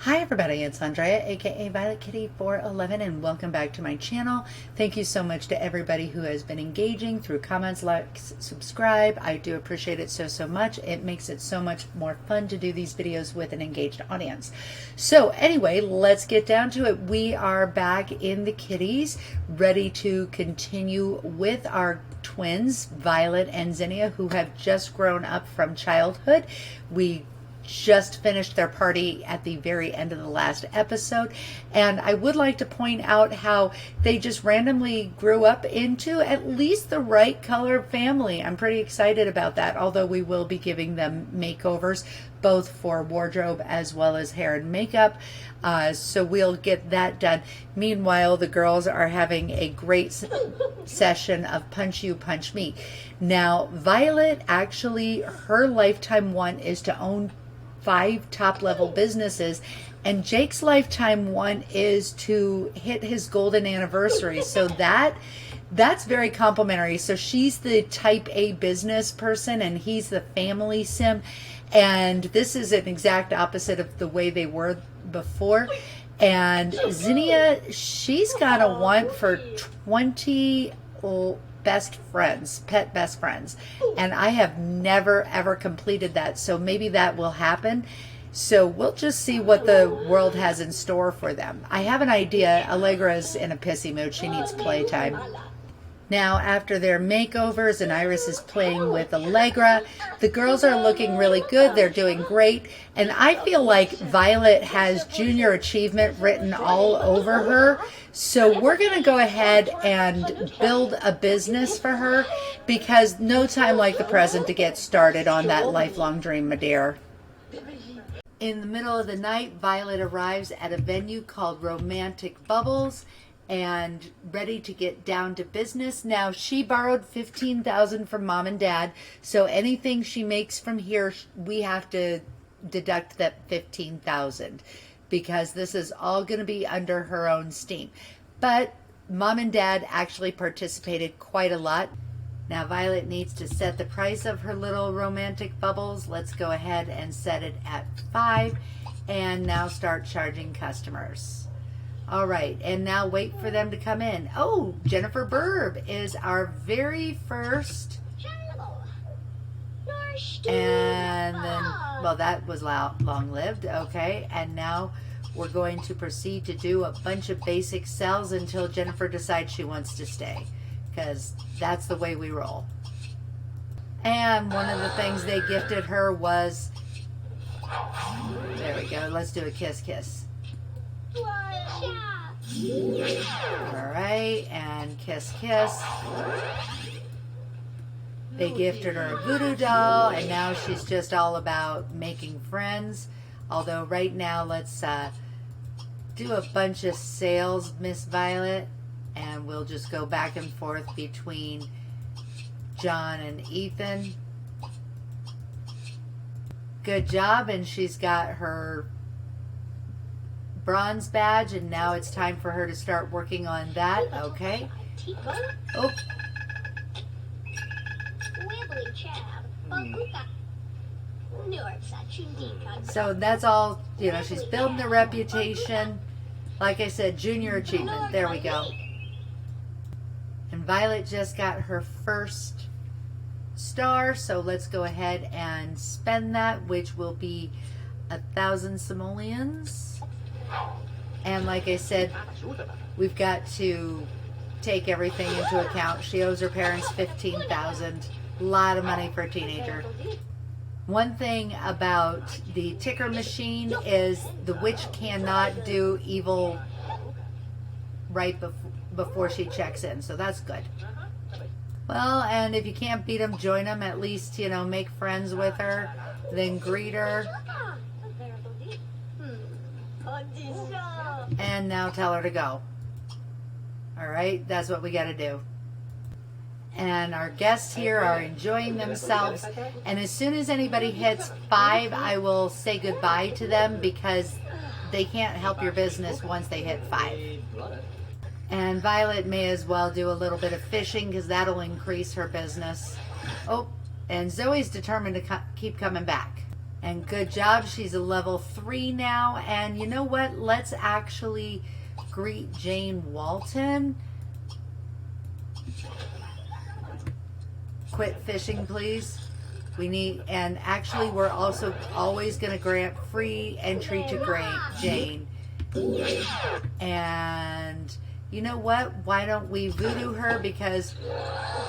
Hi everybody, it's Andrea, aka Violet Kitty 411, and welcome back to my channel. Thank you so much to everybody who has been engaging through comments, likes, subscribe. I do appreciate it so much. It makes it so much more fun to do these videos with an engaged audience. So anyway, let's get down to it. We are back in the kitties, ready to continue with our twins, Violet and Zinnia, who have just grown up from childhood. We just finished their party at the very end of the last episode, and I would like to point out how they just randomly grew up into at least the right color family. I'm pretty excited about that, although we will be giving them makeovers both for wardrobe as well as hair and makeup, so we'll get that done. Meanwhile, the girls are having a great session of punch you, punch me. Now, Violet, actually, her lifetime one is to own 5 top-level businesses, and Jake's lifetime one is to hit his golden anniversary. So that's very complimentary. So she's the type A business person and he's the family sim, and this is an exact opposite of the way they were before. And Zinnia, she's got a want for 20 best friends, pet best friends, and I have never ever completed that, so maybe that will happen. So we'll just see what the world has in store for them. I have an idea. Allegra's in a pissy mood. She needs playtime. Now, after their makeovers and Iris is playing with Allegra, the girls are looking really good. They're doing great. And I feel like Violet has junior achievement written all over her. So we're going to go ahead and build a business for her, because no time like the present to get started on that lifelong dream, my dear. In the middle of the night, Violet arrives at a venue called Romantic Bubbles, and ready to get down to business. Now, she borrowed $15,000 from mom and dad, so anything she makes from here, we have to deduct that $15,000, because this is all going to be under her own steam. But mom and dad actually participated quite a lot. Now, Violet needs to set the price of her little romantic bubbles. Let's go ahead and set it at 5, and now start charging customers. All right, and now wait for them to come in. Oh, Jennifer Burb is our very first. And then, well, that was long-lived. Okay, and now we're going to proceed to do a bunch of basic sells until Jennifer decides she wants to stay, because that's the way we roll. And one of the things they gifted her was, there we go, let's do a kiss kiss. All right, and kiss kiss. They gifted her a voodoo doll, and now she's just all about making friends. Although right now, let's do a bunch of sales, Miss Violet, and we'll just go back and forth between John and Ethan. Good job, and she's got her bronze badge, and now it's time for her to start working on that. Okay. Oh. So that's all, you know, she's building a reputation. Like I said, junior achievement. There we go. And Violet just got her first star, so let's go ahead and spend that, which will be 1,000 simoleons. And like I said, we've got to take everything into account. She owes her parents $15,000. A lot of money for a teenager. One thing about the ticker machine is the witch cannot do evil right before she checks in, so that's good. Well, and if you can't beat them, join them. At least, you know, make friends with her, then greet her. And now tell her to go. All right, that's what we got to do. And our guests here are enjoying themselves. And as soon as anybody hits 5, I will say goodbye to them, because they can't help your business once they hit 5. And Violet may as well do a little bit of fishing, because that'll increase her business. Oh, and Zoe's determined to keep coming back. And good job. She's a level 3 now. And you know what? Let's actually greet Jane Walton. Quit fishing, please. We need, and actually we're also always going to grant free entry to grant Jane. And you know what? Why don't we voodoo her? Because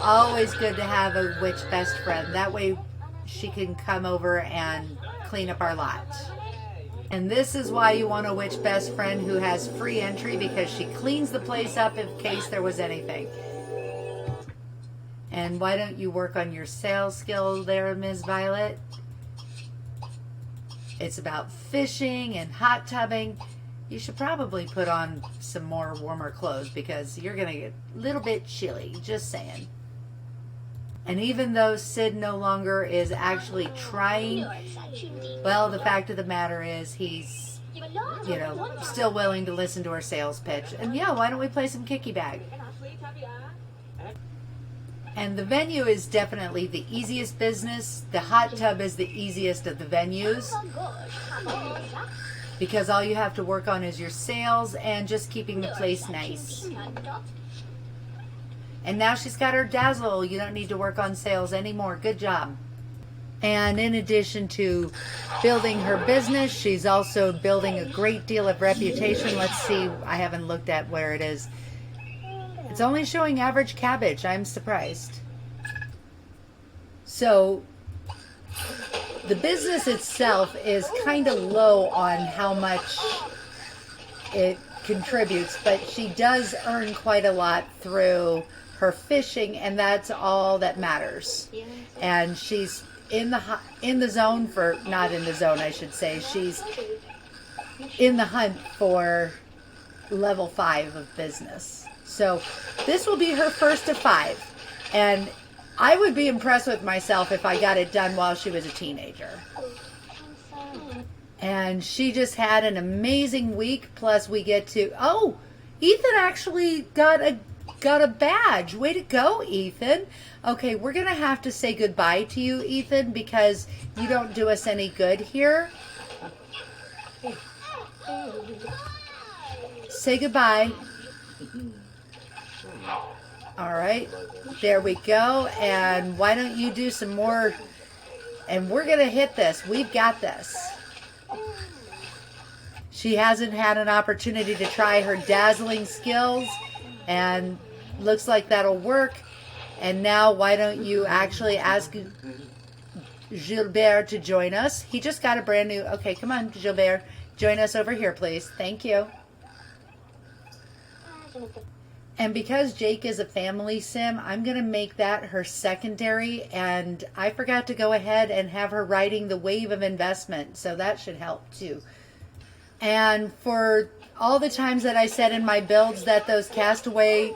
always good to have a witch best friend. That way she can come over and clean up our lot. And this is why you want a witch best friend who has free entry, because she cleans the place up in case there was anything. And why don't you work on your sales skill there, Ms. Violet? It's about fishing and hot tubbing. You should probably put on some more warmer clothes because you're going to get a little bit chilly, just saying. And even though Sid no longer is actually trying, well, the fact of the matter is he's, you know, still willing to listen to our sales pitch. And yeah, why don't we play some kicky bag? And the venue is definitely the easiest business. The hot tub is the easiest of the venues, because all you have to work on is your sales and just keeping the place nice. And now she's got her dazzle. You don't need to work on sales anymore. Good job. And in addition to building her business, she's also building a great deal of reputation. Let's see. I haven't looked at where it is. It's only showing average cabbage. I'm surprised. So the business itself is kind of low on how much it contributes, but she does earn quite a lot through her fishing, and that's all that matters. And she's in the zone for, not in the zone, I should say. She's in the hunt for level 5 of business. So this will be her first of 5. And I would be impressed with myself if I got it done while she was a teenager. And she just had an amazing week. Plus we get to, oh, Ethan actually got a badge. Way to go, Ethan. Okay, we're going to have to say goodbye to you, Ethan, because you don't do us any good here. Say goodbye. All right, there we go. And why don't you do some more? And we're going to hit this. We've got this. She hasn't had an opportunity to try her dazzling skills, and looks like that'll work. And now why don't you actually ask Gilbert to join us? He just got a brand new, okay, come on, Gilbert. Join us over here, please. Thank you. And because Jake is a family sim, I'm going to make that her secondary. And I forgot to go ahead and have her writing the wave of investment. So that should help too. And for all the times that I said in my builds that those castaway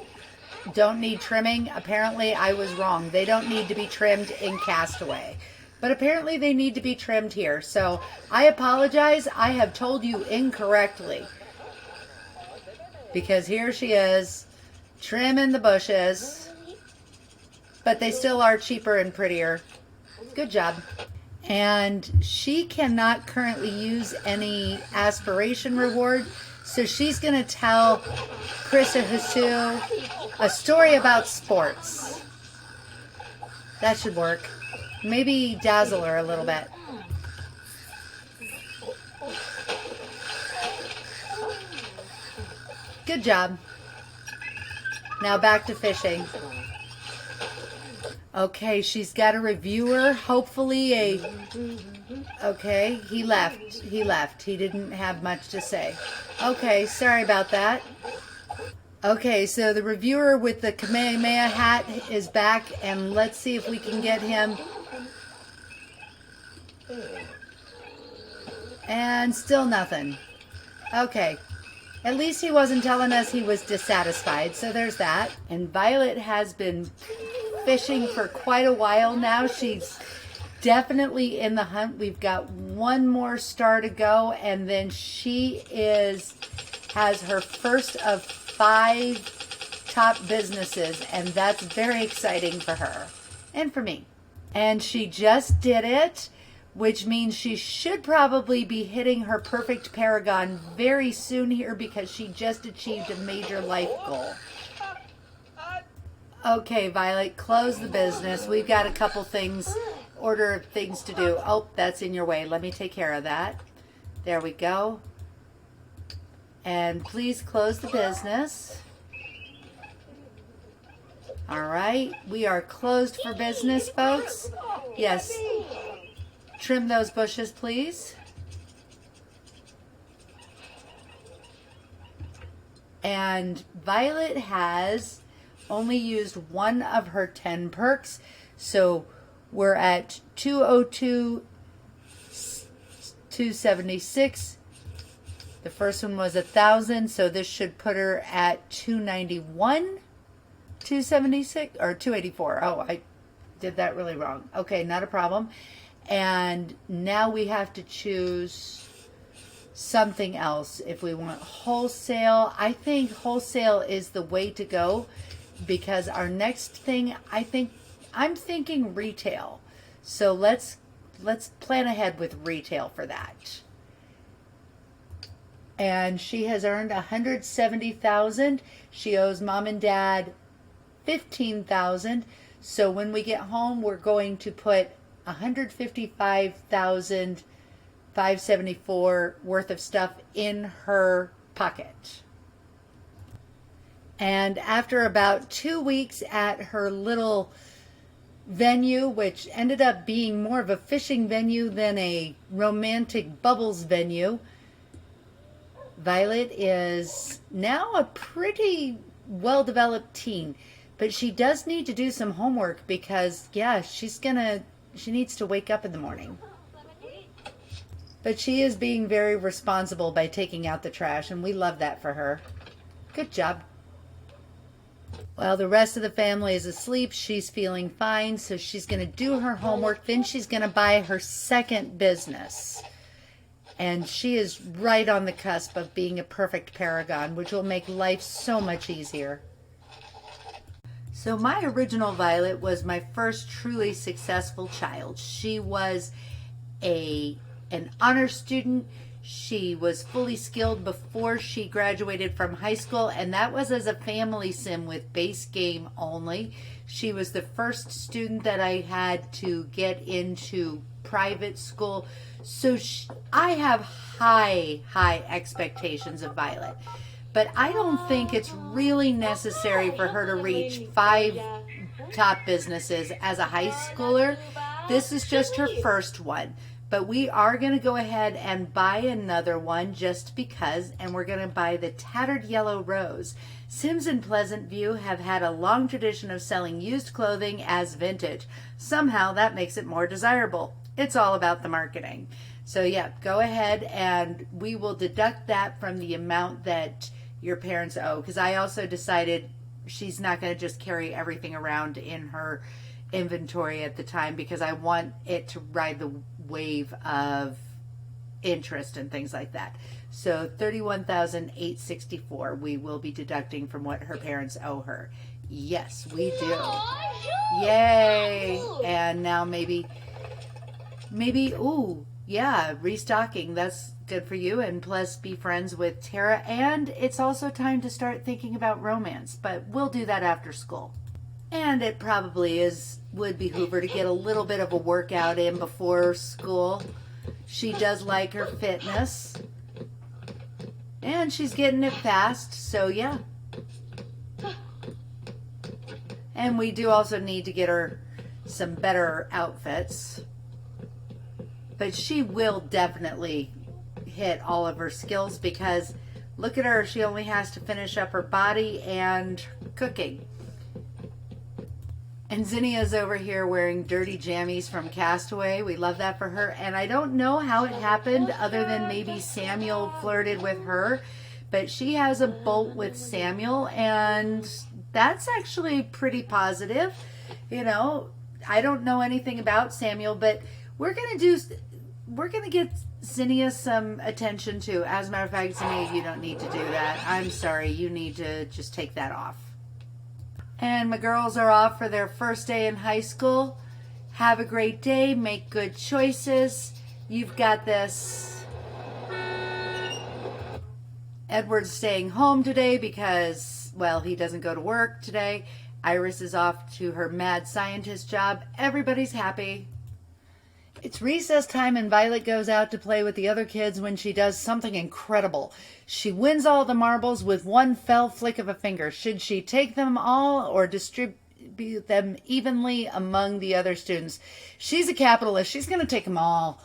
don't need trimming, apparently I was wrong. They don't need to be trimmed in castaway. But apparently they need to be trimmed here. So I apologize. I have told you incorrectly. Because here she is, trimming the bushes, but they still are cheaper and prettier. Good job. And she cannot currently use any aspiration reward, so she's going to tell Chris or Hasu a story about sports. That should work. Maybe dazzle her a little bit. Good job. Now back to fishing. Okay, she's got a reviewer. Hopefully okay, he left. He didn't have much to say. Okay, sorry about that. Okay, so the reviewer with the Kamehameha hat is back, and let's see if we can get him. And still nothing. Okay. At least he wasn't telling us he was dissatisfied, so there's that. And Violet has been fishing for quite a while now. She's definitely in the hunt. We've got one more star to go, and then she has her first of 5 top businesses, and that's very exciting for her and for me. And she just did it which means she should probably be hitting her perfect paragon very soon here because she just achieved a major life goal. Okay, Violet, close the business. We've got a couple things, order of things to do. Oh, that's in your way. Let me take care of that. There we go. And please close the business. All right, we are closed for business, folks. Yes. Trim those bushes, please. And Violet has only used one of her 10 perks. So we're at 202, 276. The first one was 1,000, so this should put her at 291, 276, or 284. Oh, I did that really wrong. Okay, not a problem. And now we have to choose something else. If we want wholesale, I think wholesale is the way to go because our next thing, I'm thinking retail. So let's plan ahead with retail for that. And she has earned 170,000. She owes mom and dad 15,000. So when we get home, we're going to put 155,574 worth of stuff in her pocket. And after about 2 weeks at her little venue, which ended up being more of a fishing venue than a romantic bubbles venue, Violet is now a pretty well-developed teen. But she does need to do some homework because, yeah, she needs to wake up in the morning. But she is being very responsible by taking out the trash, and we love that for her. Good job. Well, the rest of the family is asleep. She's feeling fine, so she's going to do her homework. Then she's going to buy her second business. And she is right on the cusp of being a perfect paragon, which will make life so much easier. So my original Violet was my first truly successful child. She was an honor student. She was fully skilled before she graduated from high school, and that was as a family sim with base game only. She was the first student that I had to get into private school. So I have high expectations of Violet. But I don't think it's really necessary for her to reach 5 top businesses as a high schooler. This is just her first one. But we are going to go ahead and buy another one just because, and we're going to buy the Tattered Yellow Rose. Sims in Pleasant View have had a long tradition of selling used clothing as vintage. Somehow that makes it more desirable. It's all about the marketing. So yeah, go ahead and we will deduct that from the amount that your parents owe, because I also decided she's not going to just carry everything around in her inventory at the time because I want it to ride the wave of interest and things like that. So $31,864 we will be deducting from what her parents owe her. Yes, we do. Yay! And now maybe, ooh, yeah, restocking. That's good for you. And plus be friends with Tara. And it's also time to start thinking about romance. But we'll do that after school. And it probably would behoove her to get a little bit of a workout in before school. She does like her fitness. And she's getting it fast. So yeah. And we do also need to get her some better outfits. But she will definitely hit all of her skills because look at her. She only has to finish up her body and cooking. And Zinnia's over here wearing dirty jammies from Castaway. We love that for her. And I don't know how it happened other than maybe Samuel flirted with her. But she has a bolt with Samuel and that's actually pretty positive. You know, I don't know anything about Samuel, but we're going to get Zinnia some attention too. As a matter of fact, Zinnia, you don't need to do that. I'm sorry. You need to just take that off. And my girls are off for their first day in high school. Have a great day. Make good choices. You've got this. Edward's staying home today because, well, he doesn't go to work today. Iris is off to her mad scientist job. Everybody's happy. It's recess time and Violet goes out to play with the other kids when she does something incredible. She wins all the marbles with one fell flick of a finger. Should she take them all or distribute them evenly among the other students? She's a capitalist. She's going to take them all.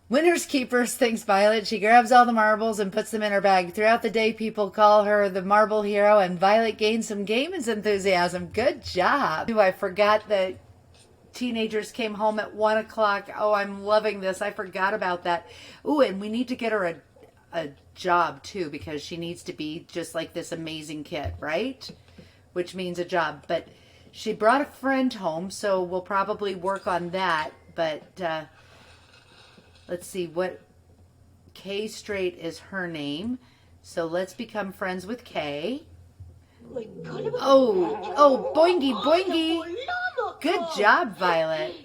Winners keepers, thinks Violet. She grabs all the marbles and puts them in her bag. Throughout the day, people call her the marble hero, and Violet gains some gaming enthusiasm. Good job. I forgot that teenagers came home at 1 o'clock. Oh, I'm loving this. I forgot about that. Ooh, and we need to get her a job too, because she needs to be just like this amazing kid, right? Which means a job. But she brought a friend home, so we'll probably work on that. But let's see, what K Straight is her name. So let's become friends with K. Oh, boingy, boingy. Good job, Violet.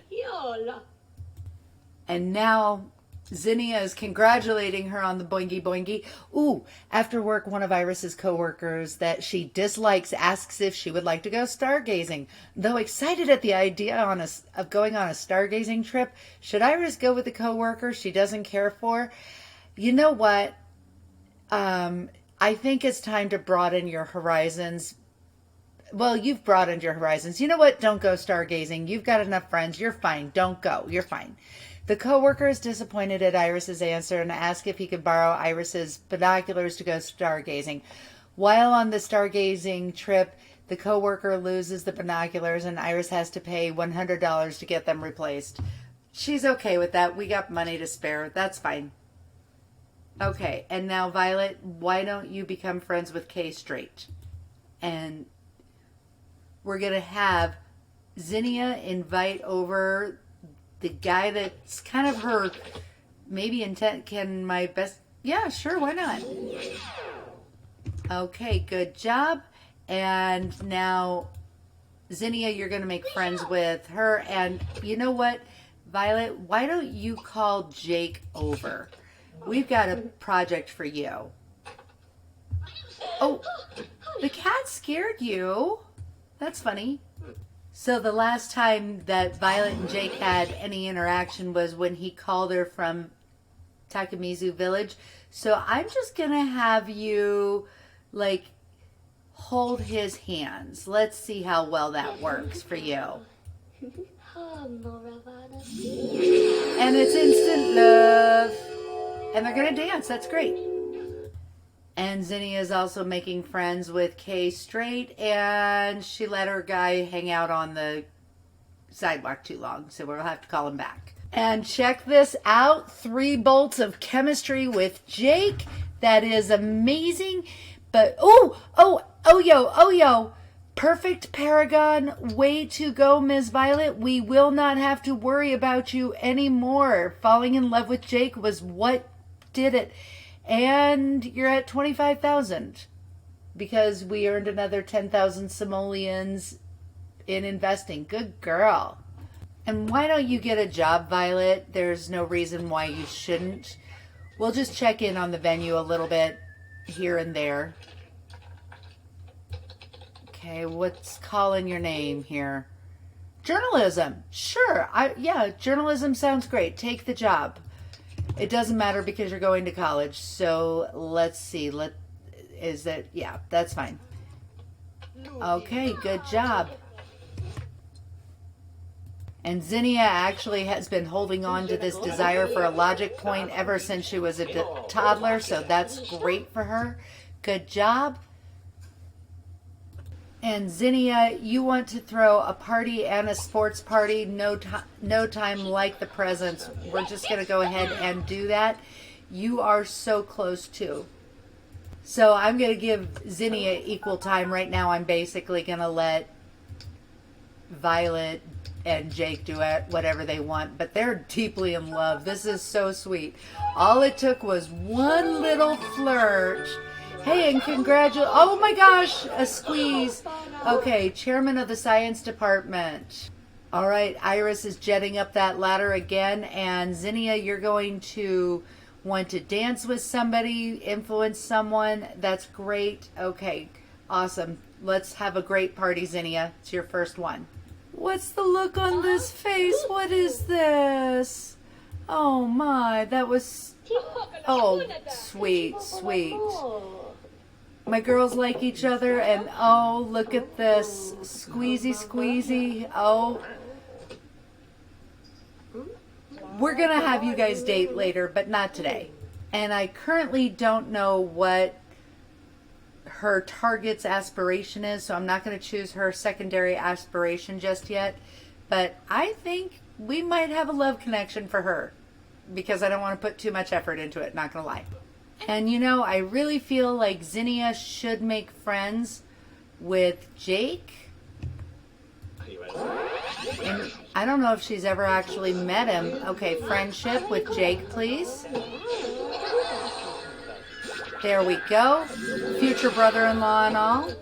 And now Zinnia is congratulating her on the boingy, boingy. Ooh, after work, one of Iris's coworkers that she dislikes asks if she would like to go stargazing. Though excited at the idea of going on a stargazing trip, should Iris go with the coworker she doesn't care for? You know what? I think it's time to broaden your horizons. Well, you've broadened your horizons. You know what? Don't go stargazing. You've got enough friends. You're fine. Don't go. You're fine. The coworker is disappointed at Iris's answer and asks if he could borrow Iris's binoculars to go stargazing. While on the stargazing trip, the coworker loses the binoculars and Iris has to pay $100 to get them replaced. She's okay with that. We got money to spare. That's fine. Okay, and now Violet, why don't you become friends with K Straight? And we're going to have Zinnia invite over the guy that's kind of her maybe intent. Can my best... Yeah, sure, why not? Okay, good job. And now, Zinnia, you're going to make friends with her. And you know what, Violet, why don't you call Jake over? We've got a project for you. Oh, the cat scared you. That's funny. So the last time that Violet and Jake had any interaction was when he called her from Takamizu Village. So I'm just going to have you, like, hold his hands. Let's see how well that works for you. And it's instant love. And they're going to dance. That's great. And Zinnia is also making friends with K Straight, and she let her guy hang out on the sidewalk too long, so we'll have to call him back. And check this out, 3 bolts of chemistry with Jake. That is amazing. But yo, perfect paragon. Way to go, Ms. Violet. We will not have to worry about you anymore. Falling in love with Jake was what did it. And you're at 25,000 because we earned another 10,000 simoleons in investing. Good girl. And why don't you get a job, Violet? There's no reason why you shouldn't. We'll just check in on the venue a little bit here and there. Okay, what's calling your name here? Journalism. Sure. Yeah, journalism sounds great. Take the job. It doesn't matter because you're going to college. So let's see. Yeah, that's fine. Okay, good job. And Zinnia actually has been holding on to this desire for a logic point ever since she was a toddler. So that's great for her. Good job. And Zinnia, you want to throw a party and a sports party. No time like the present. We're just going to go ahead and do that. You are so close too. So I'm going to give Zinnia equal time. Right now I'm basically going to let Violet and Jake do whatever they want. But they're deeply in love. This is so sweet. All it took was one little flirt. Hey, and congratulations. Oh my gosh, a squeeze. Okay, chairman of the science department. All right, Iris is jetting up that ladder again, and Zinnia, you're going to want to dance with somebody, influence someone. That's great. Okay, awesome. Let's have a great party, Zinnia. It's your first one. What's the look on this face? What is this? Oh my, that was... Oh, sweet, sweet. My girls like each other, and oh, look at this. Squeezy, squeezy. Oh. We're going to have you guys date later, but not today. And I currently don't know what her target's aspiration is, so I'm not going to choose her secondary aspiration just yet. But I think we might have a love connection for her because I don't want to put too much effort into it, not going to lie. And you know, I really feel like Zinnia should make friends with Jake. And I don't know if she's ever actually met him. Okay, friendship with Jake, please. There we go. Future brother-in-law and all.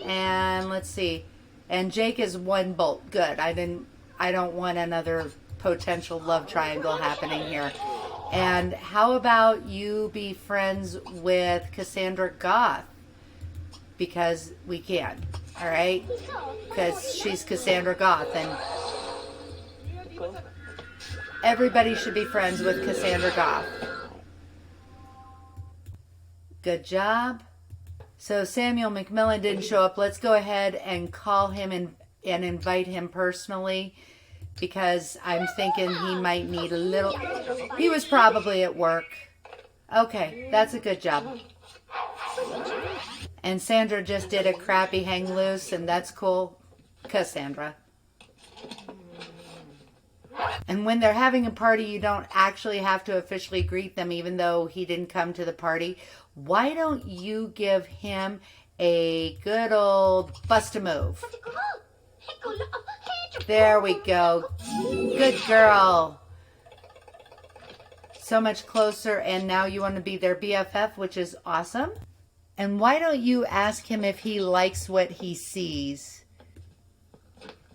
And let's see. And Jake is one bolt. Good. I don't want another potential love triangle happening here. And how about you be friends with Cassandra Goth? Because we can. All right? Because she's Cassandra Goth, and everybody should be friends with Cassandra Goth. Good job. So Samuel McMillan didn't show up. Let's go ahead and call him and invite him personally, because I'm thinking he might need a little... He was probably at work. Okay, that's a good job. And Sandra just did a crappy hang loose, and that's cool. Cassandra. And when they're having a party, you don't actually have to officially greet them, even though he didn't come to the party. Why don't you give him a good old bust a move? There we go. Good girl. So much closer, and now you want to be their BFF, which is awesome. And why don't you ask him if he likes what he sees?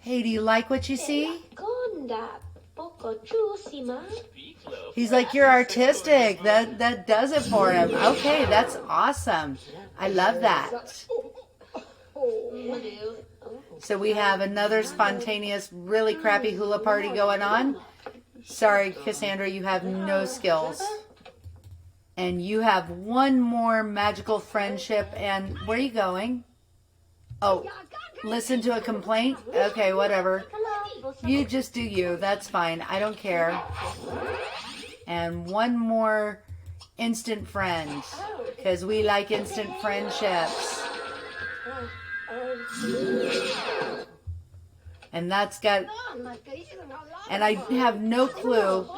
Hey, do you like what you see? He's like, you're artistic. That does it for him. Okay, that's awesome. I love that. So we have another spontaneous, really crappy hula party going on. Sorry, Cassandra, you have no skills. And you have one more magical friendship. And where are you going? Oh, listen to a complaint? Okay, whatever. You just do you. That's fine. I don't care. And one more instant friend, because we like instant friendships. And that's got... And I have no clue.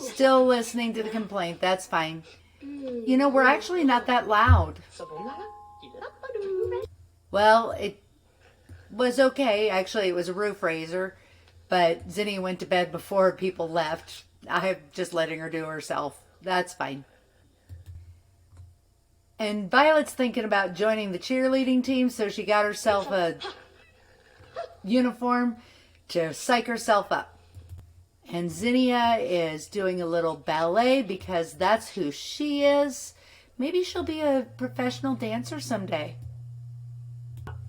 Still listening to the complaint. That's fine. You know, we're actually not that loud. Well, it was okay. Actually, it was a roof raiser. But Zinnia went to bed before people left. I'm just letting her do herself. That's fine. And Violet's thinking about joining the cheerleading team, so she got herself a uniform to psych herself up. And Zinnia is doing a little ballet because that's who she is. Maybe she'll be a professional dancer someday.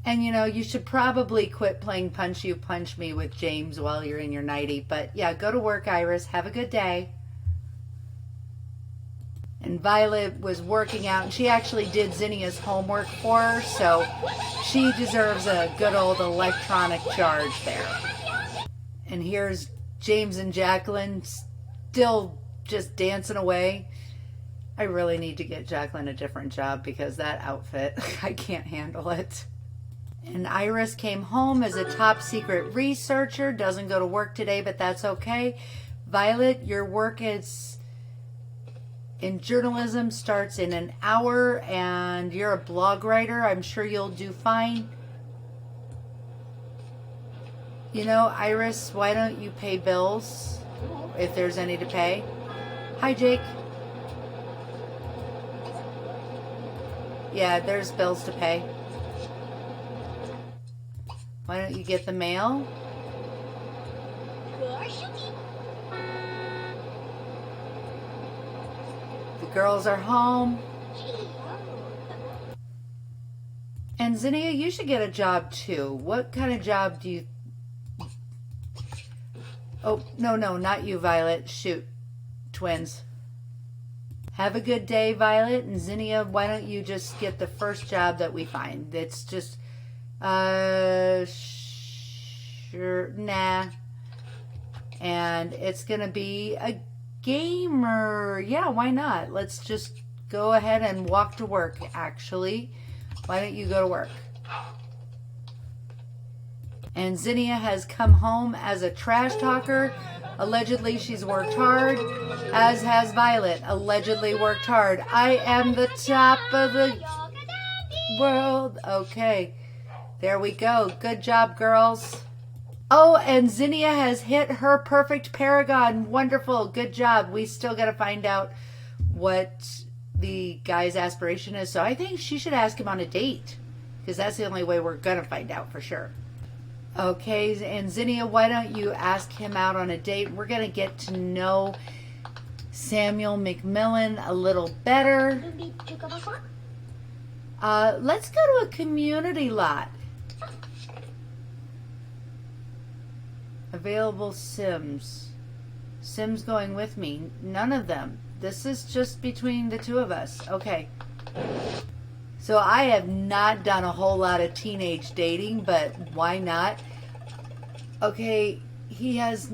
And you know, you should probably quit playing Punch You, Punch Me with James while you're in your nightie. But yeah, go to work, Iris. Have a good day. And Violet was working out, and she actually did Zinnia's homework for her, so she deserves a good old electronic charge there. And here's James and Jacqueline still just dancing away. I really need to get Jacqueline a different job because that outfit, I can't handle it. And Iris came home as a top secret researcher, doesn't go to work today, but that's okay. Violet, your work is in journalism starts in an hour, and you're a blog writer. I'm sure you'll do fine. You know, Iris, why don't you pay bills if there's any to pay? Hi, Jake. Yeah, there's bills to pay. Why don't you get the mail? girls are home. And Zinnia, you should get a job too. What kind of job do you... Oh, no, not you, Violet. Shoot. Twins. Have a good day, Violet. And Zinnia, why don't you just get the first job that we find? It's just... Sure, nah. And it's going to be a gamer. Yeah, why not? Let's just go ahead and walk to work, actually. Why don't you go to work? And Zinnia has come home as a trash talker. Allegedly, she's worked hard, as has Violet. Allegedly worked hard. I am the top of the world. Okay, there we go. Good job, girls. Oh, and Zinnia has hit her perfect paragon. Wonderful. Good job. We still got to find out what the guy's aspiration is. So I think she should ask him on a date, because that's the only way we're going to find out for sure. Okay, and Zinnia, why don't you ask him out on a date? We're going to get to know Samuel McMillan a little better. Let's go to a community lot. Available Sims. Sims going with me. None of them. This is just between the two of us. Okay. So I have not done a whole lot of teenage dating, but why not? Okay, he has...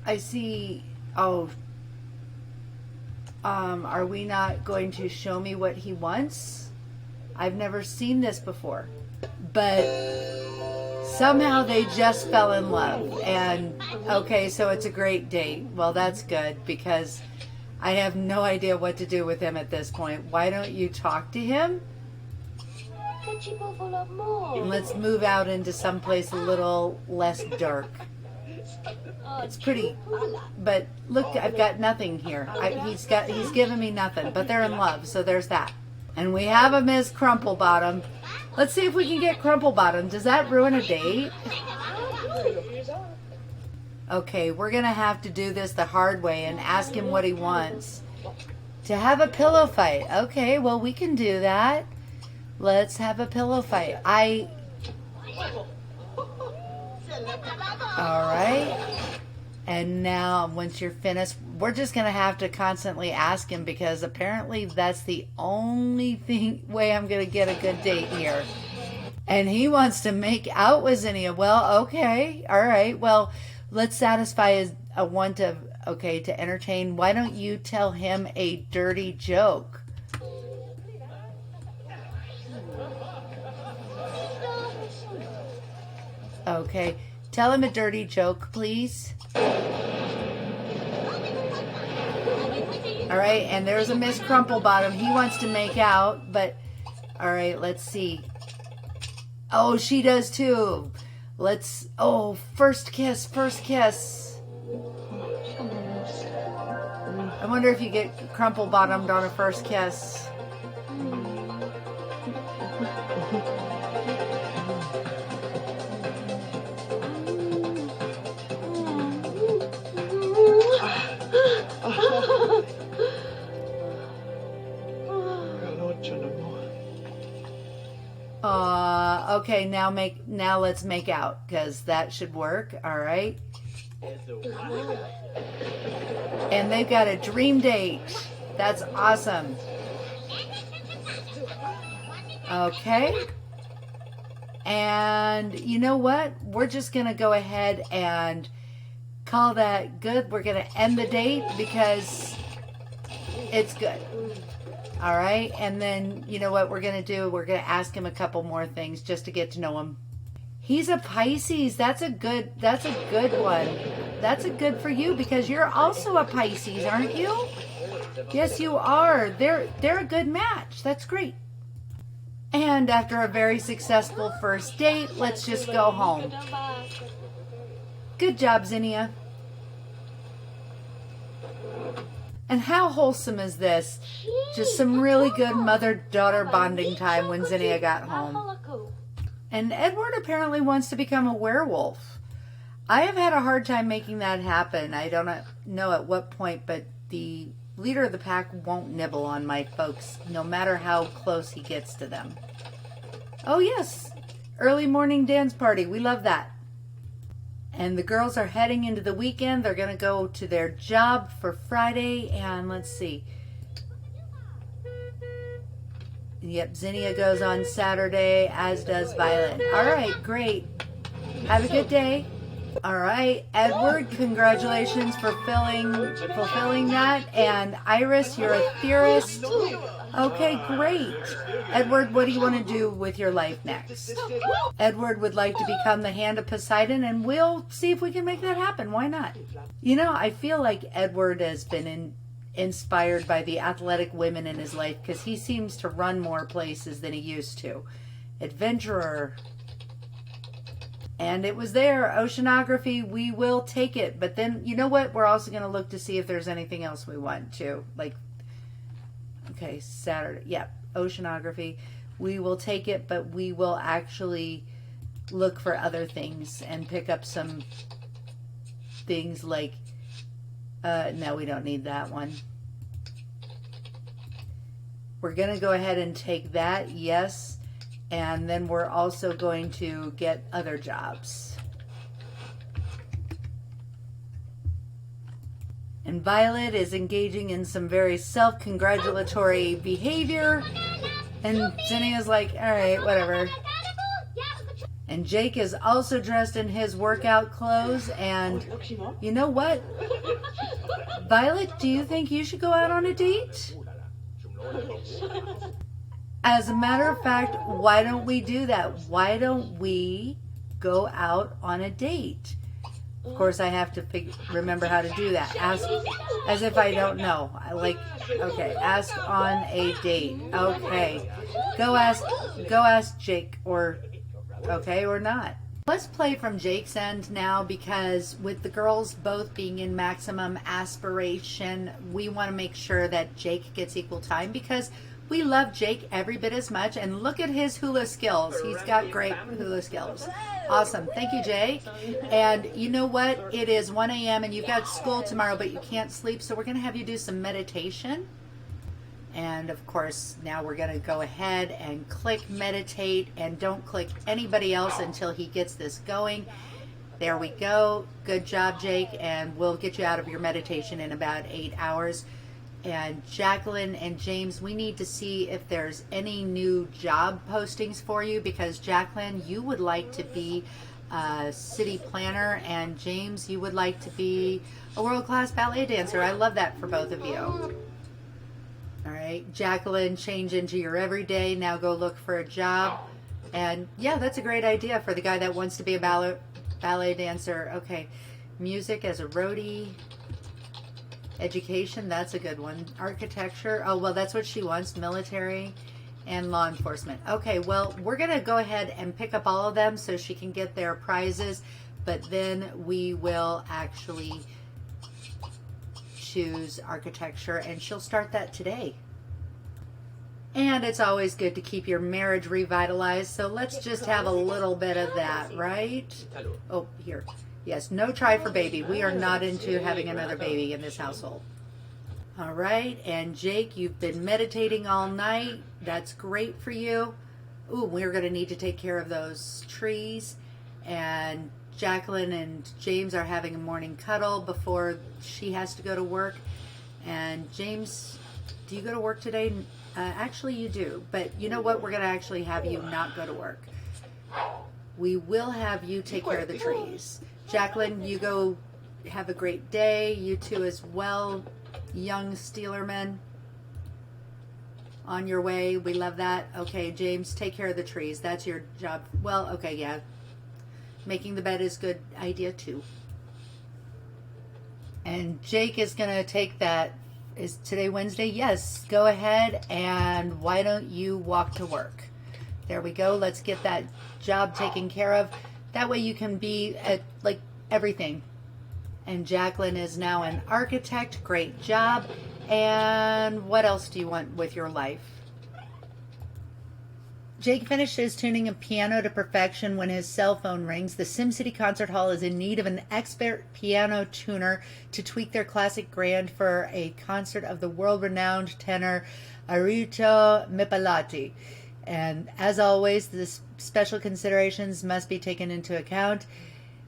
I see... Oh. Are we not going to show me what he wants? I've never seen this before. But somehow they just fell in love. And, okay, so it's a great date. Well, that's good, because I have no idea what to do with him at this point. Why don't you talk to him? And let's move out into someplace a little less dark. It's pretty, but look, I've got nothing here. He's given me nothing, but they're in love, so there's that. And we have a Miss Crumplebottom. Let's see if we can get Crumplebottom. Does that ruin a date? Okay, we're going to have to do this the hard way and ask him what he wants. To have a pillow fight. Okay, well, we can do that. Let's have a pillow fight. Alright. And now, once you're finished, we're just going to have to constantly ask him, because apparently that's the only way I'm going to get a good date here. And he wants to make out with Zinnia. Well, okay. Alright. Well, let's satisfy a want of, okay, to entertain. Why don't you tell him a dirty joke? Okay, tell him a dirty joke, please. All right, and there's a Miss Crumplebottom. He wants to make out, but all right, let's see. Oh, she does too. Oh, first kiss, first kiss. I wonder if you get crumple-bottomed on a first kiss. Okay, now let's make out, because that should work. All right. And they've got a dream date. That's awesome. Okay. And you know what? We're just going to go ahead and call that good. We're going to end the date because it's good. All right. And then you know what we're going to do? We're going to ask him a couple more things just to get to know him. He's a Pisces. That's a good one. That's a good for you, because you're also a Pisces, aren't you? Yes, you are. They're a good match. That's great. And after a very successful first date, let's just go home. Good job, Zinnia. And how wholesome is this? Just some really good mother-daughter bonding time when Zinnia got home. And Edward apparently wants to become a werewolf. I have had a hard time making that happen. I don't know at what point, but the leader of the pack won't nibble on my folks, no matter how close he gets to them. Oh yes, early morning dance party. We love that. And the girls are heading into the weekend. They're going to go to their job for Friday. And let's see. Yep, Zinnia goes on Saturday, as does Violet. All right, great. Have a good day. All right, Edward, congratulations for fulfilling that. And Iris, you're a theorist. Okay, great. Edward, what do you want to do with your life next? Edward would like to become the hand of Poseidon, and we'll see if we can make that happen. Why not? You know, I feel like Edward has been inspired by the athletic women in his life, because he seems to run more places than he used to. Adventurer. And it was there, oceanography, we will take it. But then, you know what? We're also going to look to see if there's anything else we want to. Like, okay, Saturday. Yep, oceanography. We will take it, but we will actually look for other things and pick up some things like, no, we don't need that one. We're going to go ahead and take that, yes. And then we're also going to get other jobs. And Violet is engaging in some very self-congratulatory behavior. And Zinnia's like, all right, whatever. And Jake is also dressed in his workout clothes. And you know what? Violet, do you think you should go out on a date? As a matter of fact, why don't we do that? Why don't we go out on a date? Of course, I have to remember how to do that. Ask as if I don't know. Okay, ask on a date. Okay, go ask Jake, or okay, or not. Let's play from Jake's end now, because with the girls both being in maximum aspiration, we want to make sure that Jake gets equal time, because we love Jake every bit as much. And look at his hula skills. He's got great hula skills. Awesome. Thank you, Jake. And you know what? It is 1 a.m. and you've got school tomorrow, but you can't sleep. So we're going to have you do some meditation. And of course, now we're going to go ahead and click meditate, and don't click anybody else until he gets this going. There we go. Good job, Jake. And we'll get you out of your meditation in about 8 hours. And Jacqueline and James, we need to see if there's any new job postings for you, because Jacqueline, you would like to be a city planner, and James, you would like to be a world-class ballet dancer. I love that for both of you. All right, Jacqueline, change into your everyday. Now go look for a job. And yeah, that's a great idea for the guy that wants to be a ballet dancer. Okay, music as a roadie. Education, that's a good one. Architecture, oh, well, that's what she wants. Military and law enforcement. Okay, well, we're going to go ahead and pick up all of them so she can get their prizes, but then we will actually choose architecture, and she'll start that today. And it's always good to keep your marriage revitalized, so let's just have a little bit of that, right? Oh, here. Yes, no try for baby. We are not into having another baby in this household. All right, and Jake, you've been meditating all night. That's great for you. Ooh, we're going to need to take care of those trees. And Jacqueline and James are having a morning cuddle before she has to go to work. And James, do you go to work today? Actually, you do. But you know what? We're going to actually have you not go to work. We will have you take care of the trees. Jacqueline, you go have a great day. You too as well, young Steelerman. On your way. We love that. Okay, James, take care of the trees. That's your job. Well, okay, yeah. Making the bed is a good idea too. And Jake is going to take that. Is today Wednesday? Yes. Go ahead, and why don't you walk to work? There we go. Let's get that job taken care of. That way you can be at like everything. And Jacqueline is now an architect. Great job. And what else do you want with your life? Jake finishes tuning a piano to perfection when his cell phone rings. The SimCity Concert Hall is in need of an expert piano tuner to tweak their classic grand for a concert of the world-renowned tenor Arito Mipalati. And as always, the special considerations must be taken into account.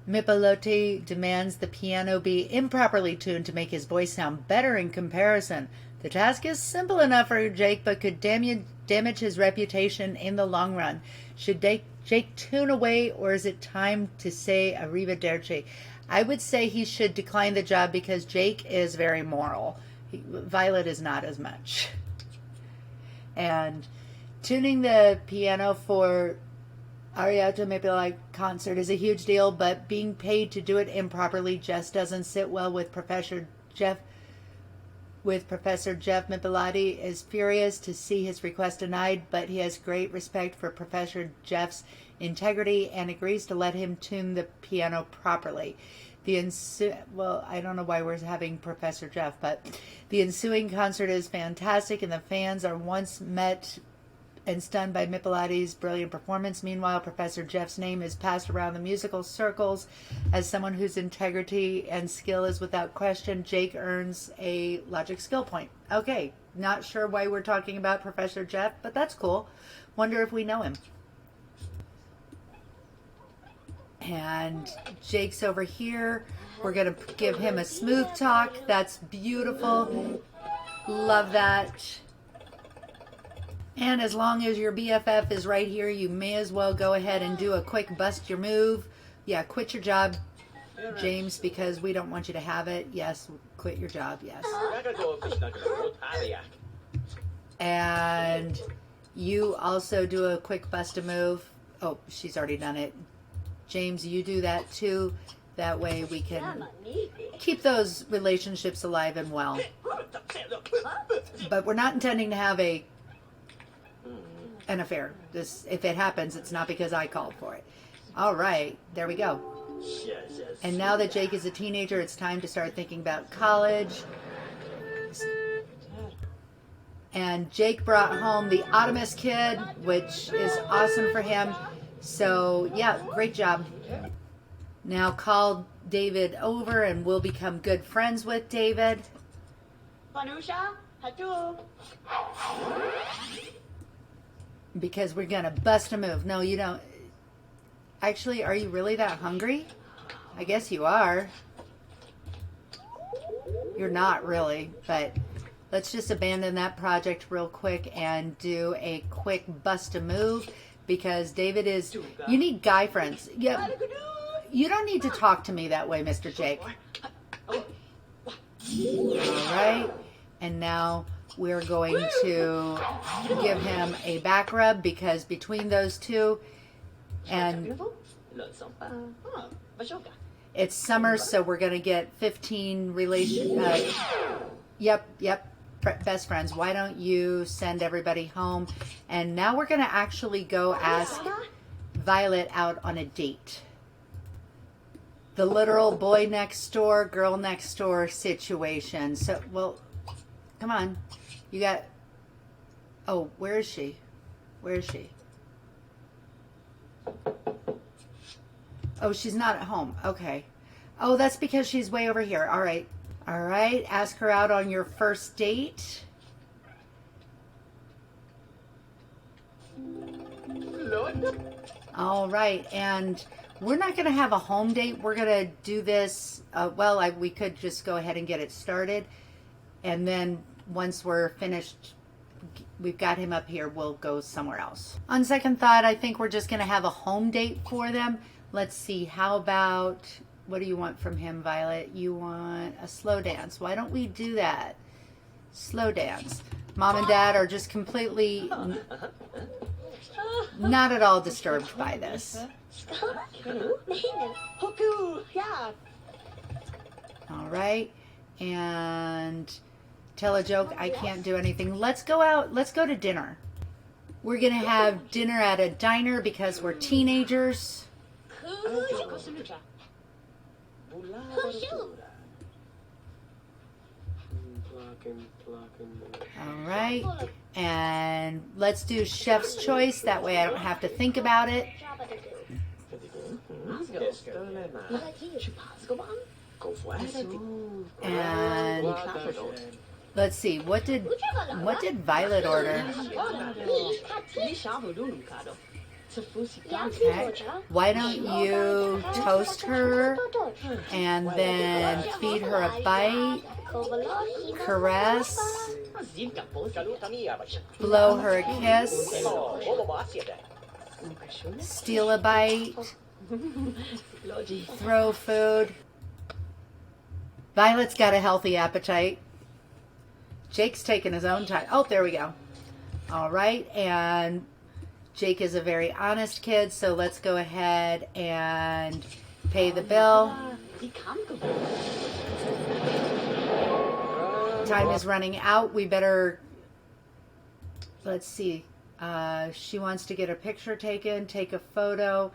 Mipaloti demands the piano be improperly tuned to make his voice sound better in comparison. The task is simple enough for Jake, but could damage his reputation in the long run. Should Jake tune away, or is it time to say arrivederci? I would say he should decline the job because Jake is very moral. Violet is not as much. And tuning the piano for Ariato Mipalai concert is a huge deal, but being paid to do it improperly just doesn't sit well with Professor Jeff. Professor Jeff Mipalati is furious to see his request denied, but he has great respect for Professor Jeff's integrity and agrees to let him tune the piano properly. Well, I don't know why we're having Professor Jeff, but the ensuing concert is fantastic, and the fans are once met and stunned by Mipalati's brilliant performance. Meanwhile, Professor Jeff's name is passed around the musical circles as someone whose integrity and skill is without question. Jake earns a logic skill point. Okay, not sure why we're talking about Professor Jeff, but that's cool. Wonder if we know him. And Jake's over here. We're going to give him a smooth talk. That's beautiful. Love that. And as long as your BFF is right here, you may as well go ahead and do a quick bust your move. Yeah, quit your job, James, because we don't want you to have it. Yes, quit your job, yes. And you also do a quick bust a move. Oh, she's already done it. James, you do that too. That way we can keep those relationships alive and well. But we're not intending to have an affair. If it happens, it's not because I called for it. All right, there we go. And now that Jake is a teenager, it's time to start thinking about college. And Jake brought home the Optimus kid, which is awesome for him. So yeah, great job. Now call David over and we'll become good friends with David. Because we're going to bust a move. No, you don't. Actually, are you really that hungry? I guess you are. You're not really, but let's just abandon that project real quick and do a quick bust a move because David is, you need guy friends. Yeah, you don't need to talk to me that way, Mr. Jake. All right, and now we're going to give him a back rub because between those two, and it's summer, so we're going to get 15 best friends. Why don't you send everybody home? And now we're going to actually go ask Violet out on a date. The literal boy next door, girl next door situation. So, well, come on. You got, oh, where is she? Where is she? Oh, she's not at home. Okay. Oh, that's because she's way over here. All right. All right. Ask her out on your first date. All right. And we're not going to have a home date. We're going to do this. We could just go ahead and get it started. And then once we're finished, we've got him up here, we'll go somewhere else. On second thought, I think we're just going to have a home date for them. Let's see, how about, what do you want from him, Violet? You want a slow dance. Why don't we do that? Slow dance. Mom and Dad are just completely not at all disturbed by this. All right, and tell a joke. I can't do anything. Let's go out. Let's go to dinner. We're going to have dinner at a diner because we're teenagers. All right. And let's do chef's choice. That way I don't have to think about it. And let's see, what did Violet order? Okay. Why don't you toast her and then feed her a bite, caress, blow her a kiss, steal a bite, throw food. Violet's got a healthy appetite. Jake's taking his own time. Oh, there we go. All right, and Jake is a very honest kid, so let's go ahead and pay the bill. Time is running out. We better, let's see. She wants to get a picture taken, take a photo.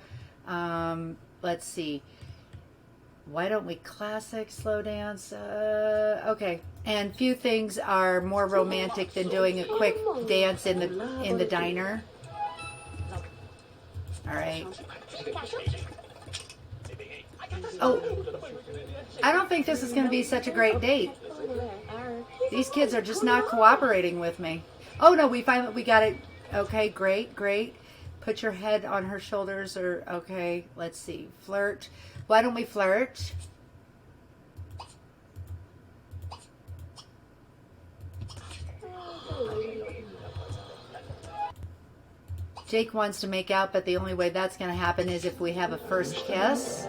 Let's see. Why don't we classic slow dance? Okay. And few things are more romantic than doing a quick dance in the diner. All right. Oh, I don't think this is going to be such a great date. These kids are just not cooperating with me. Oh no, we got it. Okay, great, great. Put your head on her shoulders, or okay. Let's see. Flirt. Why don't we flirt? Jake wants to make out, but the only way that's going to happen is if we have a first kiss,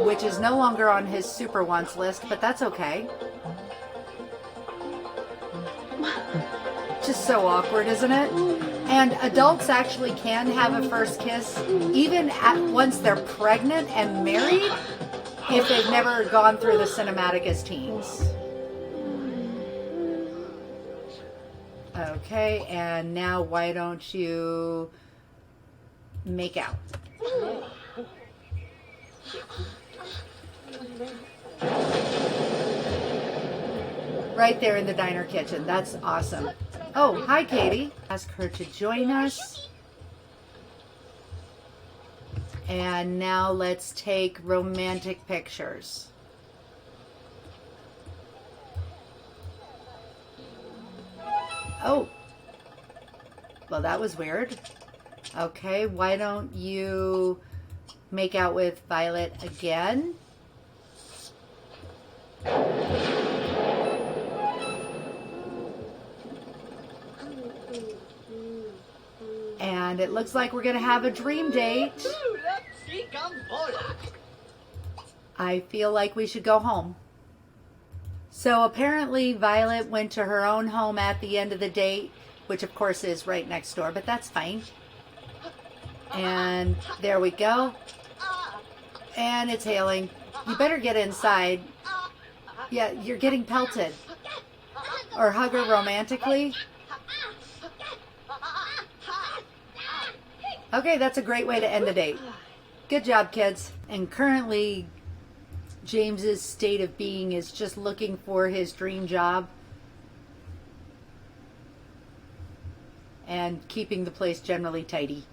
which is no longer on his super wants list, but that's okay. Just so awkward, isn't it? And adults actually can have a first kiss even once they're pregnant and married if they've never gone through the cinematic as teens. Okay, and now why don't you make out? Right there in the diner kitchen. That's awesome. Oh, hi, Katie. Ask her to join us. And now let's take romantic pictures. Oh. Well, that was weird. Okay, why don't you make out with Violet again? And it looks like we're going to have a dream date. I feel like we should go home. So apparently Violet went to her own home at the end of the date, which of course is right next door, but that's fine. And there we go. And it's hailing. You better get inside. Yeah, you're getting pelted. Or hug her romantically. Okay, that's a great way to end the date. Good job, kids. And currently, James's state of being is just looking for his dream job and keeping the place generally tidy.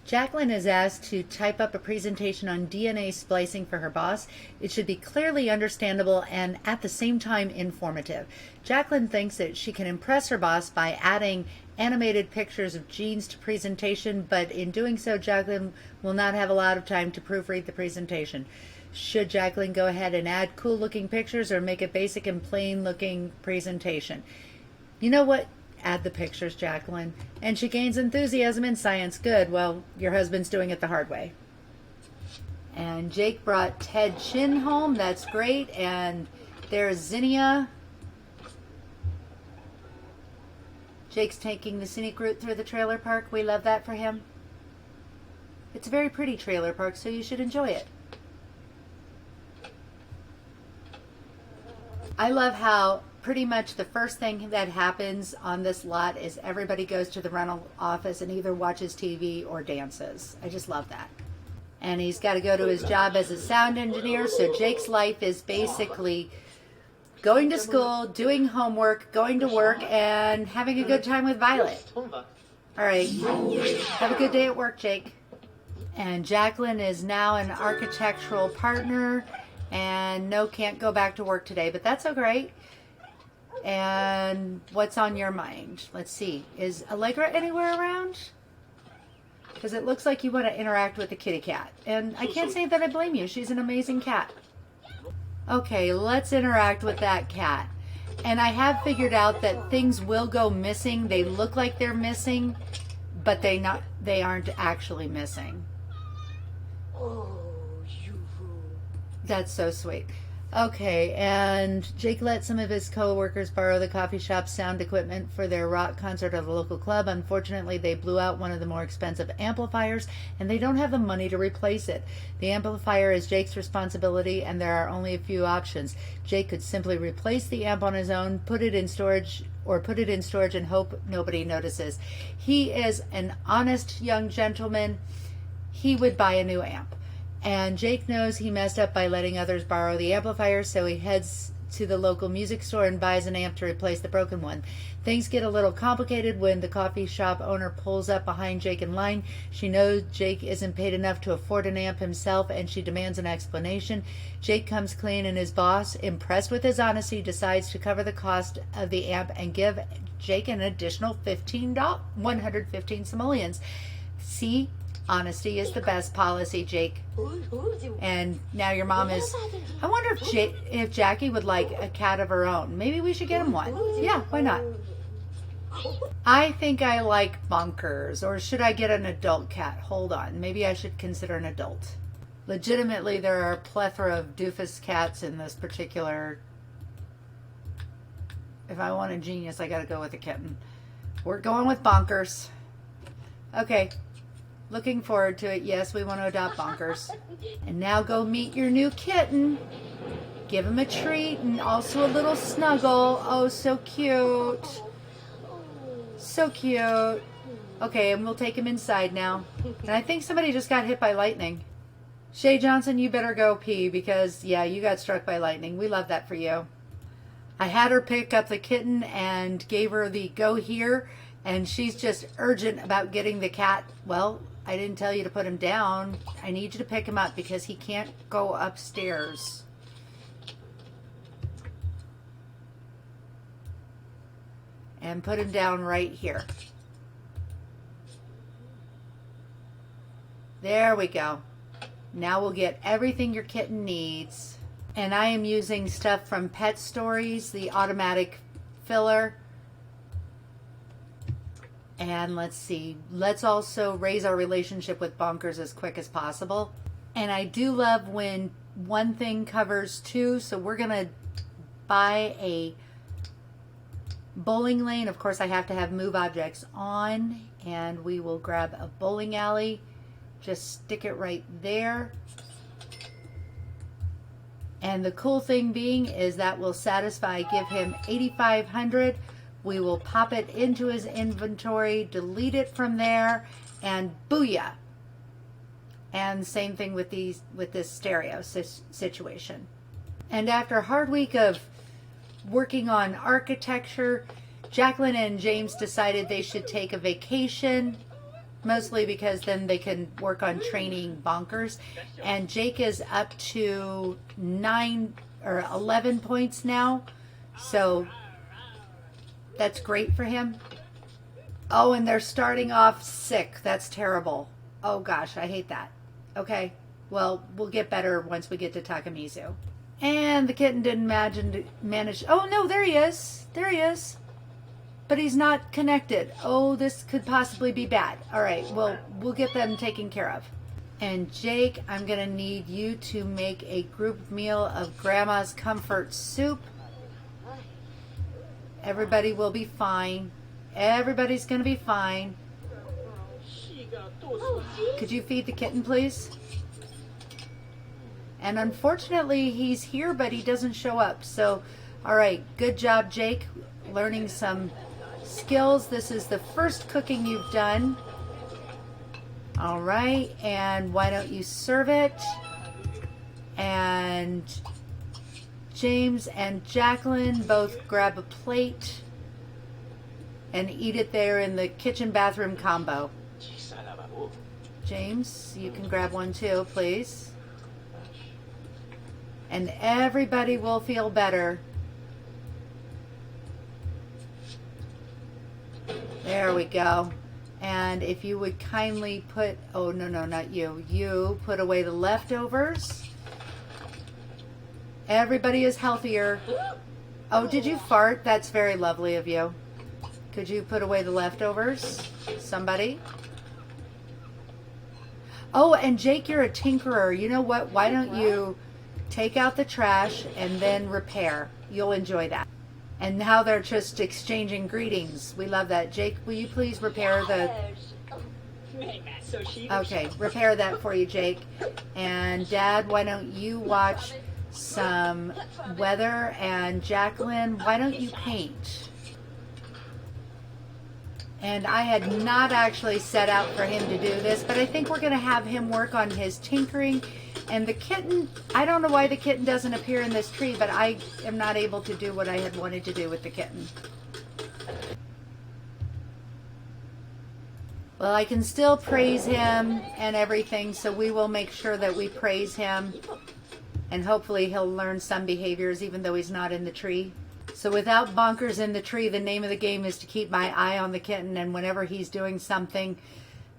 Jacqueline is asked to type up a presentation on DNA splicing for her boss. It should be clearly understandable and at the same time informative. Jacqueline thinks that she can impress her boss by adding animated pictures of genes to presentation, but in doing so, Jacqueline will not have a lot of time to proofread the presentation. Should Jacqueline go ahead and add cool looking pictures or make a basic and plain looking presentation? You know what? Add the pictures, Jacqueline. And she gains enthusiasm in science. Good. Well, your husband's doing it the hard way. And Jake brought Ted Chin home. That's great. And there's Zinnia. Jake's taking the scenic route through the trailer park. We love that for him. It's a very pretty trailer park, so you should enjoy it. I love how pretty much the first thing that happens on this lot is everybody goes to the rental office and either watches TV or dances. I just love that. And he's got to go to his job as a sound engineer, so Jake's life is basically going to school, doing homework, going to work, and having a good time with Violet. All right. Have a good day at work, Jake. And Jacqueline is now an architectural partner, and no, can't go back to work today, but that's all right. And what's on your mind? Let's see. Is Allegra anywhere around? Because it looks like you want to interact with the kitty cat. And I can't say that I blame you. She's an amazing cat. Okay, let's interact with that cat. And I have figured out that things will go missing. They look like they're missing, but they aren't actually missing. That's so sweet. Okay, and Jake let some of his co-workers borrow the coffee shop's sound equipment for their rock concert at a local club. Unfortunately, they blew out one of the more expensive amplifiers, and they don't have the money to replace it. The amplifier is Jake's responsibility, and there are only a few options. Jake could simply replace the amp on his own, put it in storage and hope nobody notices. He is an honest young gentleman. He would buy a new amp. And Jake knows he messed up by letting others borrow the amplifier, so he heads to the local music store and buys an amp to replace the broken one. Things get a little complicated when the coffee shop owner pulls up behind Jake in line. She knows Jake isn't paid enough to afford an amp himself, and she demands an explanation. Jake comes clean, and his boss, impressed with his honesty, decides to cover the cost of the amp and give Jake an additional $115 simoleons. See? Honesty is the best policy, Jake. And now your mom is... I wonder if Jackie would like a cat of her own. Maybe we should get him one. Yeah, why not? I think I like Bunkers. Or should I get an adult cat? Hold on. Maybe I should consider an adult. Legitimately, there are a plethora of doofus cats in this particular... If I want a genius, I gotta go with a kitten. We're going with Bonkers. Okay. Looking forward to it. Yes, we want to adopt Bonkers. And now go meet your new kitten. Give him a treat and also a little snuggle. Oh, so cute. So cute. Okay, and we'll take him inside now. And I think somebody just got hit by lightning. Shay Johnson, you better go pee because, yeah, you got struck by lightning. We love that for you. I had her pick up the kitten and gave her the go here, and she's just urgent about getting the cat. Well, I didn't tell you to put him down. I need you to pick him up because he can't go upstairs. And put him down right here. There we go. Now we'll get everything your kitten needs. And I am using stuff from Pet Stories, the automatic filler. And let's see, let's also raise our relationship with Bonkers as quick as possible. And I do love when one thing covers two, so we're gonna buy a bowling lane. Of course, I have to have move objects on, and we will grab a bowling alley. Just stick it right there. And the cool thing being is that will satisfy, give him 8,500. We will pop it into his inventory, delete it from there, and booyah. And same thing with this stereo situation. And after a hard week of working on architecture, Jacqueline and James decided they should take a vacation, mostly because then they can work on training Bonkers. And Jake is up to 9 or 11 points now, so that's great for him. Oh, and they're starting off sick. That's terrible. Oh gosh, I hate that. Okay, well, we'll get better once we get to Takamizu. And the kitten didn't manage. Oh no, there he is. There he is. But he's not connected. Oh, this could possibly be bad. All right, well, we'll get them taken care of. And Jake, I'm gonna need you to make a group meal of Grandma's comfort soup. Everybody will be fine. Everybody's going to be fine. Could you feed the kitten, please? And unfortunately, he's here, but he doesn't show up. So, all right, good job, Jake, learning some skills. This is the first cooking you've done. All right, and why don't you serve it? And James and Jacqueline both grab a plate and eat it there in the kitchen bathroom combo. James, you can grab one too, please. And everybody will feel better. There we go. And if you would kindly put, oh no, not you. You put away the leftovers. Everybody is healthier. Oh, did you fart? That's very lovely of you. Could you put away the leftovers? Somebody? Oh, and Jake, you're a tinkerer. You know what? Why don't you take out the trash and then repair? You'll enjoy that. And now they're just exchanging greetings. We love that. Jake, will you please repair the... Okay, repair that for you, Jake. And Dad, why don't you watch some weather? And Jacqueline, why don't you paint? And I had not actually set out for him to do this, but I think we're going to have him work on his tinkering. And the kitten, I don't know why the kitten doesn't appear in this tree, but I am not able to do what I had wanted to do with the kitten. Well, I can still praise him and everything, so we will make sure that we praise him. And hopefully he'll learn some behaviors even though he's not in the tree. So without Bonkers in the tree, the name of the game is to keep my eye on the kitten, and whenever he's doing something,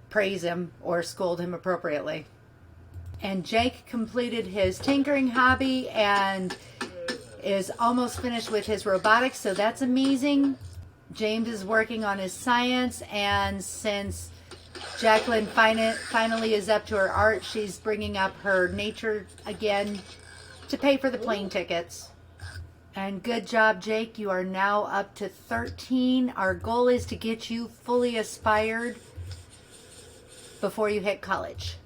praise him or scold him appropriately. And Jake completed his tinkering hobby and is almost finished with his robotics, so that's amazing. James is working on his science, and since Jacqueline finally is up to her art, she's bringing up her nature again to pay for the plane tickets. And good job, Jake. You are now up to 13. Our goal is to get you fully aspired before you hit college.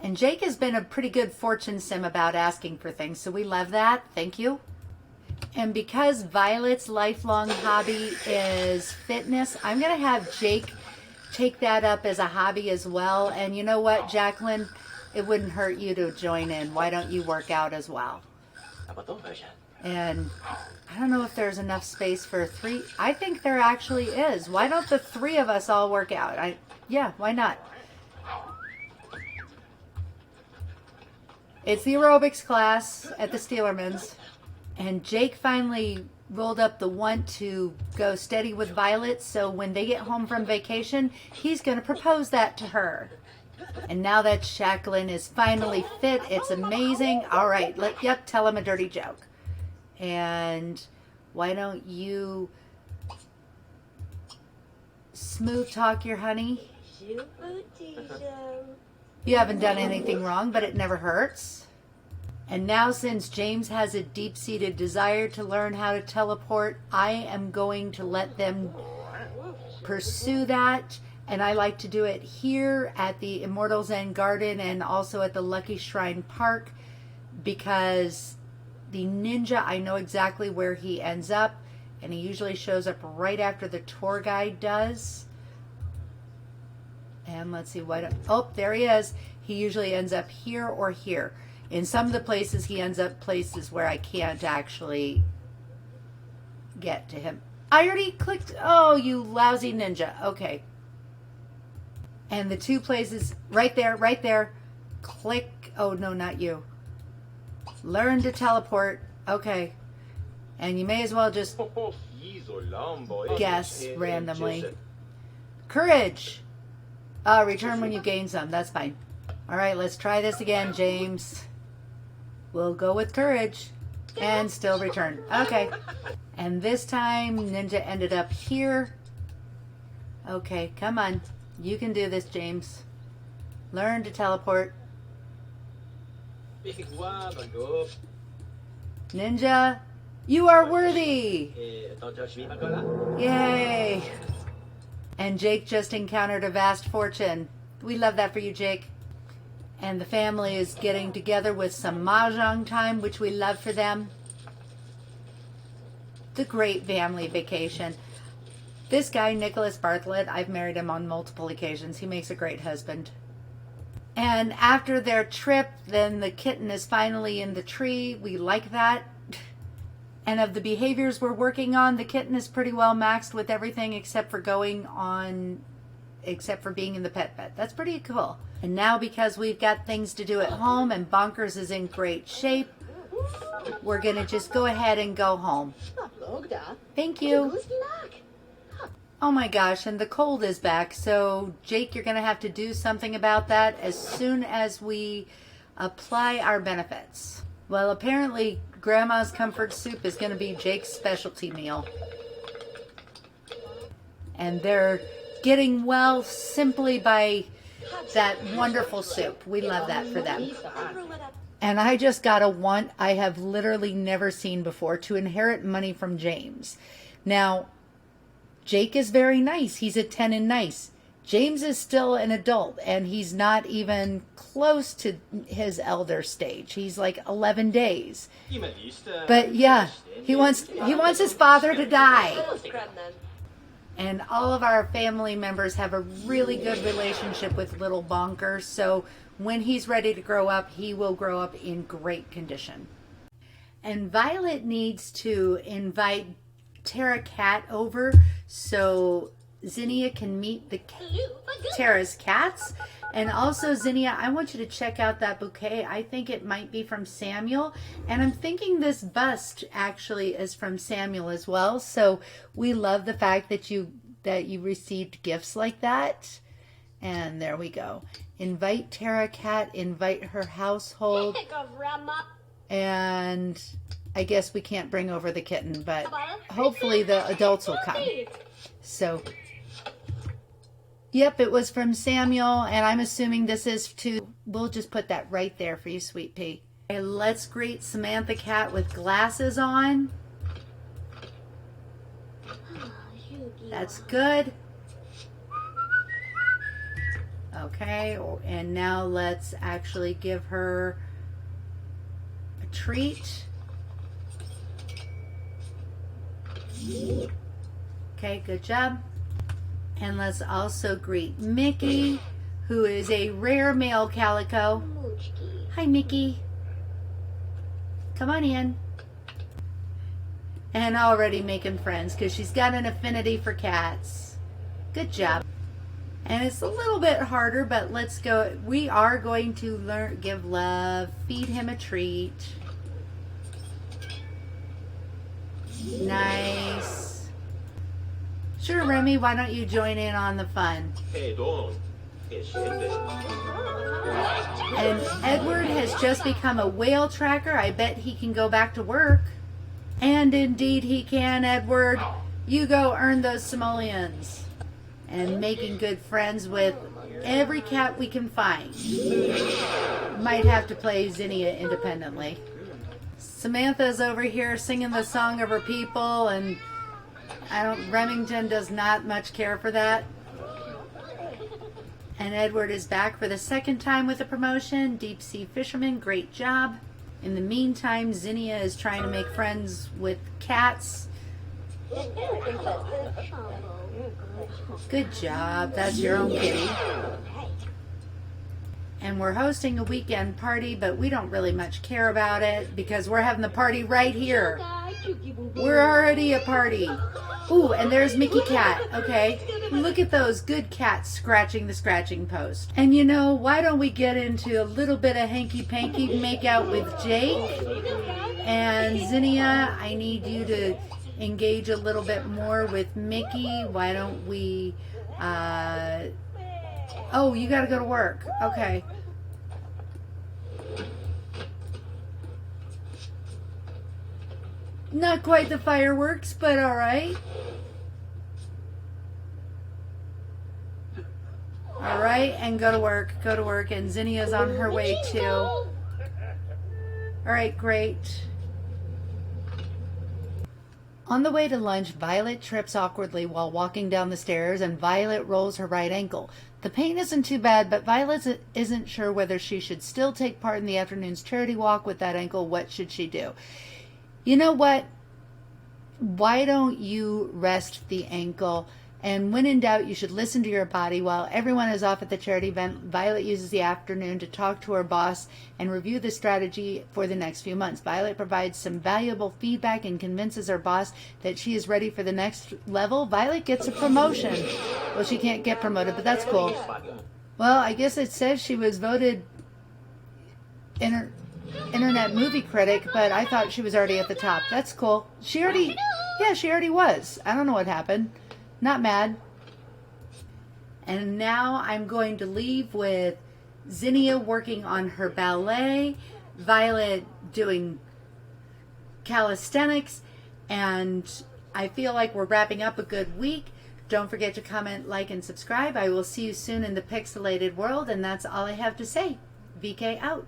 And Jake has been a pretty good fortune sim about asking for things, so we love that. Thank you. And because Violet's lifelong hobby is fitness, I'm going to have Jake take that up as a hobby as well. And you know what, Jacqueline? It wouldn't hurt you to join in. Why don't you work out as well? And I don't know if there's enough space for 3. I think there actually is. Why don't the 3 of us all work out? Yeah, why not? It's the aerobics class at the Steelermans. And Jake finally rolled up the want to go steady with Violet, so when they get home from vacation, he's going to propose that to her. And now that Jacqueline is finally fit, it's amazing. All right, tell him a dirty joke. And why don't you smooth talk your honey? You haven't done anything wrong, but it never hurts. And now, since James has a deep-seated desire to learn how to teleport, I am going to let them pursue that. And I like to do it here at the Immortal Zen Garden and also at the Lucky Shrine Park, because the ninja, I know exactly where he ends up, and he usually shows up right after the tour guide does. And let's see oh, there he is. He usually ends up here or here. In some of the places, he ends up places where I can't actually get to him. I already clicked. Oh, you lousy ninja. Okay. And the 2 places, right there. Click. Oh, no, not you. Learn to teleport. Okay. And you may as well just guess randomly. Courage. Return when you gain some. That's fine. All right, let's try this again, James. We'll go with courage. And still return. Okay. And this time, Ninja ended up here. Okay, come on. You can do this, James. Learn to teleport. Ninja, you are worthy! Yay! And Jake just encountered a vast fortune. We love that for you, Jake. And the family is getting together with some mahjong time, which we love for them. The great family vacation. This guy, Nicholas Bartlett, I've married him on multiple occasions. He makes a great husband. And after their trip, then the kitten is finally in the tree. We like that. And of the behaviors we're working on, the kitten is pretty well maxed with everything except for being in the pet bed. That's pretty cool. And now, because we've got things to do at home and Bonkers is in great shape, we're going to just go ahead and go home. Thank you. Oh my gosh, and the cold is back. So Jake, you're going to have to do something about that as soon as we apply our benefits. Well, apparently Grandma's comfort soup is going to be Jake's specialty meal. And they're getting well simply by that wonderful soup. We love that for them. And I just got a one I have literally never seen before, to inherit money from James. Now, Jake is very nice. He's a 10 and nice. James is still an adult, and he's not even close to his elder stage. He's like 11 days. But yeah, he wants his father to die. And all of our family members have a really good relationship with little Bonker, so when he's ready to grow up, he will grow up in great condition. And Violet needs to invite Tara Cat over so Zinnia can meet Tara's cats. And also, Zinnia, I want you to check out that bouquet. I think it might be from Samuel. And I'm thinking this bust actually is from Samuel as well. So we love the fact that you received gifts like that. And there we go. Invite Tara Cat, invite her household. And I guess we can't bring over the kitten, but hopefully the adults will come. So, yep, it was from Samuel, and I'm assuming this is too. We'll just put that right there for you, Sweet Pea. Okay, let's greet Samantha Cat with glasses on. That's good. Okay, and now let's actually give her a treat. Okay, good job. And let's also greet Mickey, who is a rare male calico. Hi, Mickey. Come on in. And already making friends because she's got an affinity for cats. Good job. And it's a little bit harder, but let's go. We are going to give love, feed him a treat. Nice. Sure, Remy, why don't you join in on the fun? And Edward has just become a whale tracker. I bet he can go back to work. And indeed he can, Edward. You go earn those simoleons. And making good friends with every cat we can find. Might have to play Zinnia independently. Samantha's over here singing the song of her people, and Remington does not much care for that. And Edward is back for the second time with a promotion. Deep sea fisherman, great job. In the meantime, Zinnia is trying to make friends with cats. Good job. That's your own kitty. And we're hosting a weekend party, but we don't really much care about it because we're having the party right here. We're already a party. Ooh, and there's Mickey Cat. Okay, look at those good cats scratching the scratching post. And you know, why don't we get into a little bit of hanky-panky make out with Jake? And Zinnia, I need you to engage a little bit more with Mickey. Why don't we oh, you gotta go to work. Okay. Not quite the fireworks, but all right. All right, and go to work. Go to work, and Zinnia's on her way too. All right, great. On the way to lunch, Violet trips awkwardly while walking down the stairs, and Violet rolls her right ankle. The pain isn't too bad, but Violet isn't sure whether she should still take part in the afternoon's charity walk with that ankle. What should she do? You know what? Why don't you rest the ankle? And when in doubt, you should listen to your body. While everyone is off at the charity event, Violet uses the afternoon to talk to her boss and review the strategy for the next few months. Violet provides some valuable feedback and convinces her boss that she is ready for the next level. Violet gets a promotion. Well, she can't get promoted, but that's cool. Well, I guess it says she was voted Internet Movie Critic, but I thought she was already at the top. That's cool. She already was. I don't know what happened. Not mad. And now I'm going to leave with Zinnia working on her ballet, Violet doing calisthenics, and I feel like we're wrapping up a good week. Don't forget to comment, like, and subscribe. I will see you soon in the pixelated world, and that's all I have to say. VK out.